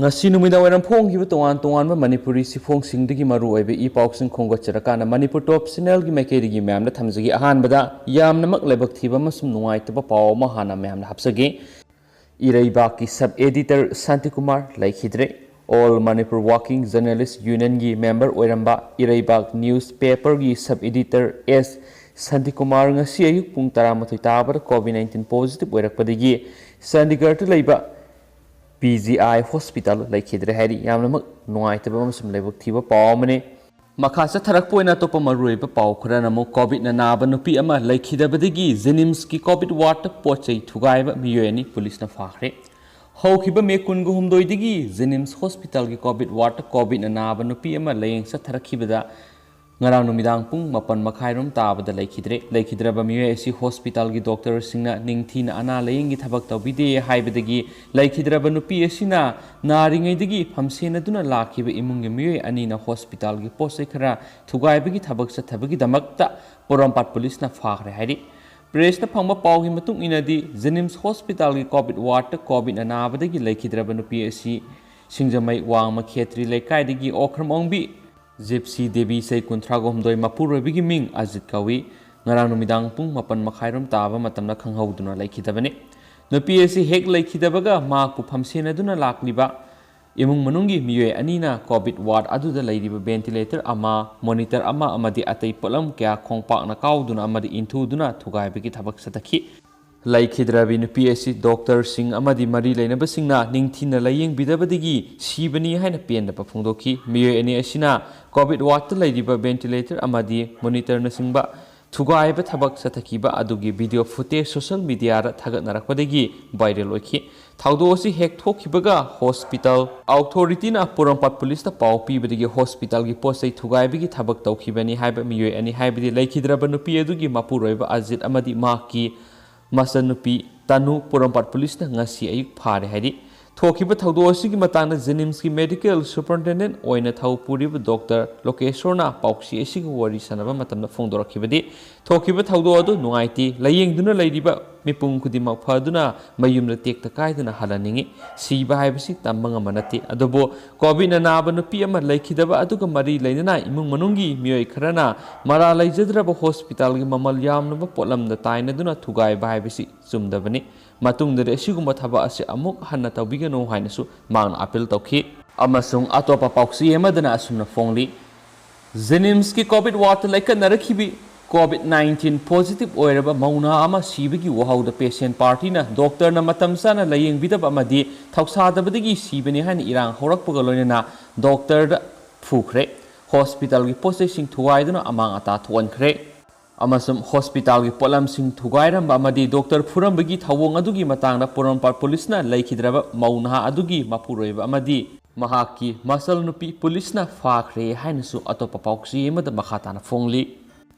ngasi numida waram phong gi tongan tongan manipuri sifong singdigi maru oibe I pausing khonggochara kana manipur top channel gi maikeri gi ma'am na thamjagi ahan bada yamna mak lebak thiba masum nuai taba paw ma hana ma'am na hapsage Iraiba ki sub editor Santi Kumar laikhidre all Manipur Working Journalist Union gi member oiramba Iraiba newspaper gi sub editor S Santi Kumar ngasi ayuk pung 13 tabada COVID-19 positive oirakpadagi Chandigarh tu laiba PGI Hospital laikhidre hari yamna mak nuai taba masum lebak thiba paw mane Makasa tharak poina topa maruiba paw khurana mo COVID na naba nupi ama laikhidabadagi Jenims ki COVID ward pochai thugaiba miyoni police na fakhre haukiba me kungu humdoidagi Jenims Hospital ki COVID ward COVID na naba nupi ama layeng sa tharakhibada ngarang numidang pung mapan makhairum tabada laikhidraba miyoy asi hospital gi doctor singna ningthina ana layeng gi thabak tawbide haibadagi laikhidraba nupi asina naringaidagi phamsena duna lakhiba imung gi miyoy ani na hospital gi posai khara thugaibagi thabak sa thabagi damakta Porampat police na fakhre hairi press na phangba paw gi matung inadi Jenims Hospital gi COVID ward COVID na nabadagi laikhidraba nupi asi singjamai wangma khetri lekai okhramongbi Gypsy Devi say kuntragom doi mapuro bigi ming Ajit kawi ngarang numidang pung mapan makhairum taba matamna khanghauduna laikhidabani nupi asi hek laikhidabaga mak pu phamsena duna lakliba imung manungi miyoy anina COVID ward aduda lairiba ventilator ama monitor ama amadi atai polam kya khongpak na kauduna amadi intuduna thugai bigi thabak satakhi laikhidrabi nupi asi doctor sing amadi mari lainaba singna ningthina layeng bidabadigi sibani haina pen da phungdokhi miyoy ani asina COVID ward lairiba ventilator amadi monitor na singba thugaiba thabak sathakiba adugi video footage social media ra thagat narakpadagi viral oikhi thaudo asi hek thokhibaga hospital authority na Porampat police ta paw pibadigi hospital gi posai thugaibagi thabak tawkhibani haiba miyoy ani haibadi laikhidraba nupi adugi mapuroiba Ajit amadi maki Masanupi Tanu Porampat police na ngasi ayuk phare hari thokiba thaudo asigi matangna Jenims ki medical superintendent oina thau puriba doctor Lokeshwarna pauksi asigi wari sanaba matamna phongdorakhibadi thokiba thaudo adu nuaiti layengduna lairiba mipung khudima phaduna mayumna tekta kaiduna halaningi siba haibasi tambanga manati adobo COVID na naba nupi ama laikhidaba aduga mari lainana imung manungi miyoy kharana mara laijadraba hospital gi mamal yamnaba potlamda taina duna thugai haibasi chumdabani matungdare asigumba thaba asi amuk hanna tawbigano hainasu mangna appeal tawkhi amasung atopa pauksi emadana asumna phongli Jenims ki COVID ward laikanarakhibi COVID-19 positive oiraba mauna ama sibagi wahauda patient party na doctor na matamsana layeng bidaba amadi thausadabadagi sibani han irang horakpaga loinana doctor da phukre hospital gi processing thuwaiduna amang ata thonkhre amasum hospital gi polam sing thugairamba amadi doctor phurambagi thawong adugi matangda Porampat police na laikhidraba mauna adugi mapuroiba amadi mahaki masal nupi police na fakhre hainasu atopa pauksi emada makhatana phongli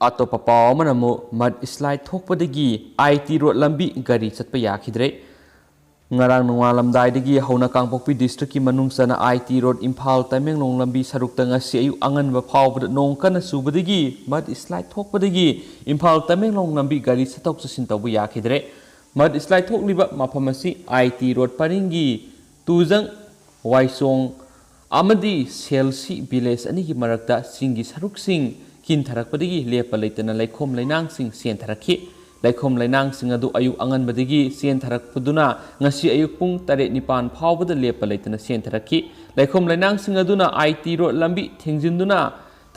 atopa paw manamo mud slide thokpadagi IT road lambi gari chatpa yakhidre ngarang nungalamdaidagi hauna kangpokpi district ki manungsana IT road Imphal Tamenglong lambi sarukta ngasi ayu anganba phawbada nongkana subadagi mud slide thokpadagi Imphal Tamenglong lambi gari satok chasin tawbu yakhidre mud slide thokliba maphamasi IT road paringi tujang waisong amadi selsi village ani ki marakta singi saruk sing kin tharakpadagi lepa leitana laikhom lainang sing sen tharakhi laikhom lainang sing adu ayu angan badagi sen tharakpuduna ngasi ayuk pung 7-9 phawbada lepa leitana sen tharakhi laikhom lainang sing aduna IT road lambi thingjinduna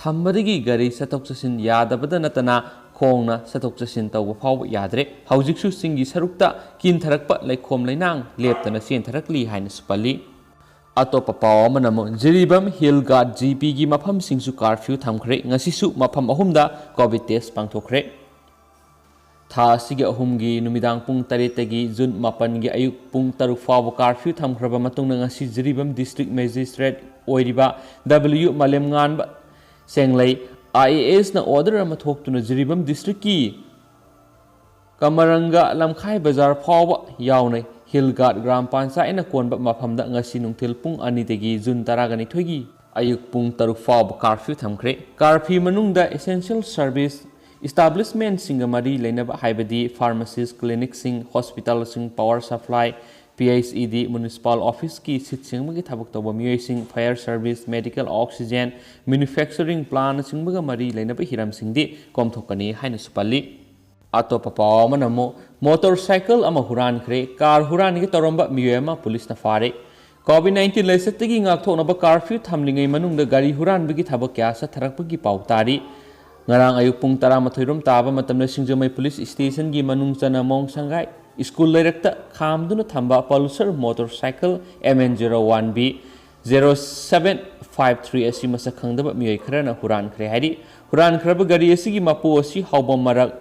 thambadagi gari satok chasin yadabada natana khongna satok chasin tawba phawba yadre haujiksu singi sarukta kin tharakpa laikhom lainang leptana sen tharakli haina supali atopa paw manamo Jiribam Hill Guard GP gi mafam singsu curfew thamkhre ngasisu mafam ahumda COVID test pangthokre tha sigi ahumgi numidang pung 8 tagi June 8 gi ayuk pung 3 faw curfew thamkhraba matungna ngasi Jiribam district magistrate oiriba W Malem nganba senglei IAS na order ama thoktuna Jiribam district ki Kamaranga lamkhai bazar faw yawnai Hillgard Gram Panchayat na konba mafamda ngasi nungthil pung 2 dagi June 12 gi ayuk pung 3 faw curfew thamkhre curfew manungda essential service establishment singa mari leinaba haibadi pharmacies clinics sing hospital sing power supply PHED Municipal Office की सीट सिंगबगी थबक तौब मियोइसिंग fire service medical oxygen manufacturing plant सिंगबगा मरी लेनब Hiram सिंगदी कोमथोकनी हाइना सुपल्ली अतोप पाव मनमो motorcycle अमा हुरानख्रे कार हुरानगी तौरंबा मियोयमा पुलिस न फारे COVID-19 लेसतगी ngaktoknaba curfew thamlingai manungda gari huranbagi thabak kya sa tharakpagi paw tari ngarang ayuk pung 11 rom taba matamna singjamai police station gi manung chana mong sangai school lairakta khamduna thamba pulsar motorcycle MN01B 0753 asi masa khangdaba miyoi kharana huran khre hari huran khraba gari asi gi mapu asi hawbam marak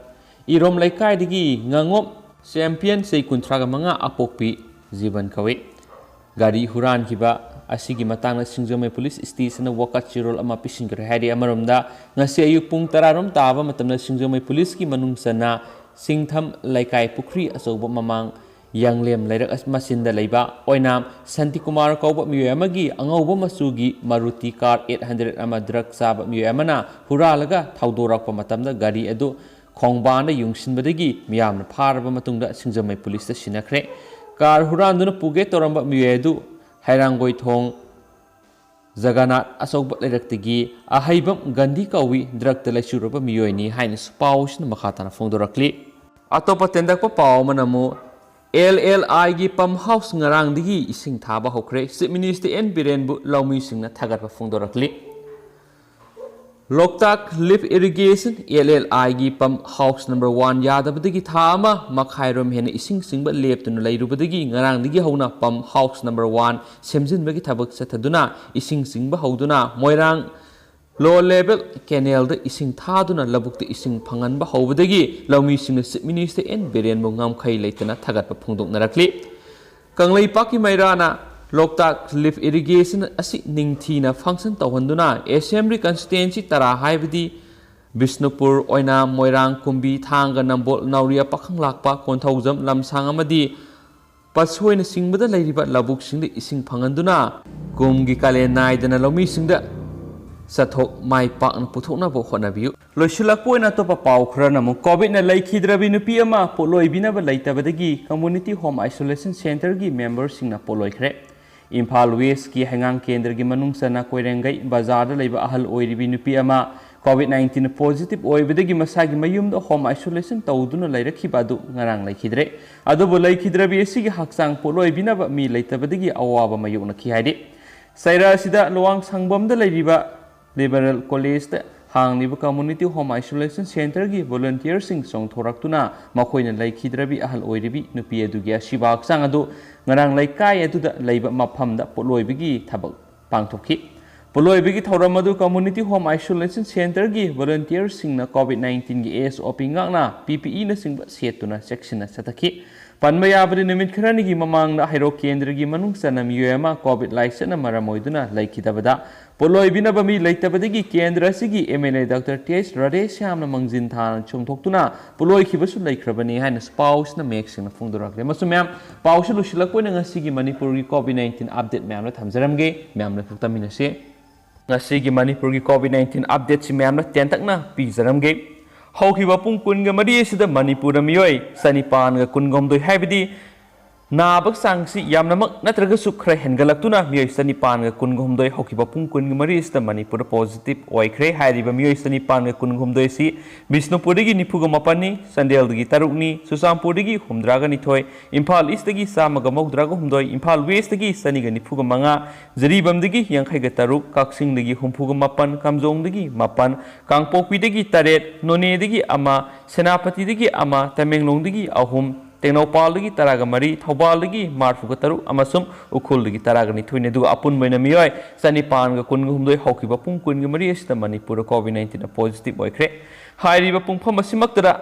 irom laikai digi ngangop champion sei kuntraga manga apokpi jiban kawe gari huran kiba asigi matangna singjamai police station na waka chirol ama pisingre hari amaromda ngasi ayuk pung 10 rom taba matamna singjamai police ki manung sana singtham laikai pukri asoba mamang yanglem lairak masinda leiba oinam santi kumar kauba miyo amagi angauba masugi maruti car 800 ama drug saba miyo amana huralaga thaudorakpa matamda gari adu khongbana yungsinbadagi miyamna pharaba matungda singjamai police ta sinakre car हुरानदुना पुगे तोरंबा मियेदु हैरांगोई थोंग जगन्नाथ असौब लेरक्तगी अहैबम गंधी कौवी drug तलैसुरब मियोइनी हाइनस पाउसन मखाताना फोंदोरक्ली अतोप तेंदकप पाव मनमु LLI गी pump house ngarangdigi ising thaba hokre chief minister N बिरेनबु लौमी सिंगना थागतप फोंदोरक्ली लोकताक लिफ्ट इरिगेशन LLI गी पम हाउस नंबर 1 यादबदगी थामा मखाइरोम हेन इसिंग सिंग लेप्तुन लैरुबदगी ngarangdigi हौना पम हाउस नंबर 1 सेमजिनबगी थबक सथदुना इसिंग सिंग हौदुना मोइरांग लो लेवल कैनेल द इसिंग थादुना लबुकते इसिंग फंगनबा हौबदगी लौमी सिंग चीफ मिनिस्टर एन बिरेन बु ngamkhai leitana थागतप फोंदोकनरक्ली कंगलै पाकी मैराना लोकताक लिफ्ट इरिगेशन असि निंगथीना फंक्शन तौहंदुना असेंबली कंस्टिट्युएंसी तरा हाइबदी बिष्णुपुर ओइनाम मोइरांग कुंबी थांगा नंबोल नौरिया पखंग लाकपा कोंथौजम लमसांग अमदी पसोइना सिंगबदा लैरिबा लबुक सिंगदे इसिंग फंगंदुना कुमगी काले नाइदना लौमी सिंगदा सथोक माइ पाकन पुथोकनाबो होनाबियु लोइसिलकपोइना तोपा पाव खरनमु कोविड ना लैखिद्रबि नुपि अमा पोलोइबिनाबा लैतबदगी कम्युनिटी होम आइसोलेशन सेंटर गी मेंबर सिंगना पोलोइखरे इम्फाल वेस्ट की हैंगांग केंद्र की मनुंग सना कोइरेंगई बाजार लेबा अहल ओइरिबि नुपि अमा COVID-19 पॉजिटिव ओइबदगी मसागी मयुमद होम आइसोलेशन तौदुना लैरखिबादु ngarang लैखिद्रे अदुबु लैखिद्रबि एसिगी हक्सांग पोलोइबिनाबा मी लैतबदगी अवाबा मयुनखि हाइदे सैरा सिदा लोवांग संगबमदा लैरिबा लिबरल कॉलेज द हांगनिबा कम्युनिटी होम आइसोलेशन सेंटर की वॉलंटियर सिंग सोंगथोरक्तुना मखोइना लैखिद्रबि अहल ओइरिबि नुपि अदुगी असिबा हक्सांग अदु ngarang laikai aduda leiba mafamda poloibigi thabak pangthokhi poloibigi thoram adu community home isolation center gi volunteer singna COVID-19 gi SOP ngakna PPE na singba setuna section na satakhi panmaya bari nimit kharani gi mamangna hairo kendra gi manung sanam yoyama COVID license na maramoiduna laikidabada poloibina bami laitabadagi kendra sigi MLA Dr. TS Radesh Syamna mangjin than chungthoktuna poloi khibasu laikhrabani haina spouse na mexing na fungdorakle masumyam pause lusilakpoi na ngasigi Manipur gi COVID-19 update myam na thamjaramge myam na phuktaminase ngasigi Manipur gi COVID-19 update si myam na tentakna pijaramge haukiba pung kunga mari sida Manipur na miyoi sanipan ga kungomdoi haibidi नाबक सांगसी यामनमक नत्रगसु खरे हेनगलक्तुना मियोय सनिपान ग कुनगुमदोय हौकिबा पुंग कुनग मरिस्ता Manipur positive ओइख्रे हाइरिबा मियोय सनिपान ग कुनगुमदोय सी बिष्णुपुरदगी निफुग मपननी संदेलदगी तरुकनी सुसामपुरदगी हुमद्रागा निथोय इम्फाल ईस्टदगी सामग मौद्रागा हुमदोय इम्फाल वेस्टदगी सनिग निफुग मंगा जरीबमदगी यांखैग तरुक काक्सिंगदगी हुमफुग मपन कामजोंगदगी मपन कांगपोकपीदगी तरेट नोनेदगी अमा सेनापतिदगी अमा तमेंगलोंगदगी अहुम टेक्नोपालदगी तरागा मरी थौबालदगी मार्फुगा तरु अमसुम उखुलदगी तरागा निथुइने दुगा अपुन मैना मियोय सनिपानगा कुनगा हुमदोय हौकिबा पुंग कुनगा मरी एसिदा मणिपुर COVID-19 पॉजिटिव ओइख्रे हाइरिबा पुंगफम असिमक्तरा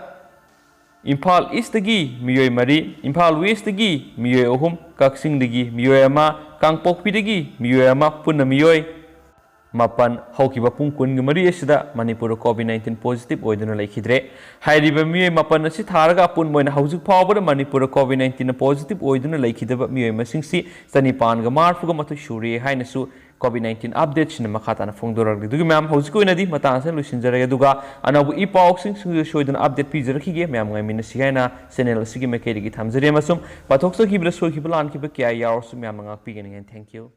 इम्फाल ईस्टदगी मियोय मरी इम्फाल वेस्टदगी मियोय अहुम काक्सिंगदगी मियोय अमा कांगपोकपीदगी मियोय अमा पुन्ना मियोय मापन हौकिबा पुंग कुन मरी एसिदा मणिपुर कोविड-19 पॉजिटिव ओइदुना लेखिद्रे हाइरिबा मिये मापन असि थारगा अपुन मोइना हौजुक फावबदा मणिपुर कोविड-19 पॉजिटिव ओइदुना लेखिदबा मिये मसिंगसी चनिपानगा मार्फुगा मथु शुरे हाइनसु कोविड-19 अपडेट सिन मखाताना फोंदोरगदि दुगि मैम हौजुक ओइनादि मतांसे लुसिनजरगे दुगा अनबु ई पाउक्सिंग सोइदुना अपडेट पिजरखिगे मैम गाइमिन सिगाइना चैनल असिगे मेकेरिगी थमजरे मसुम पाथोक्सखिबला सोखिबला आनखिबा क्या यावसु ma'am ngak pigani thank you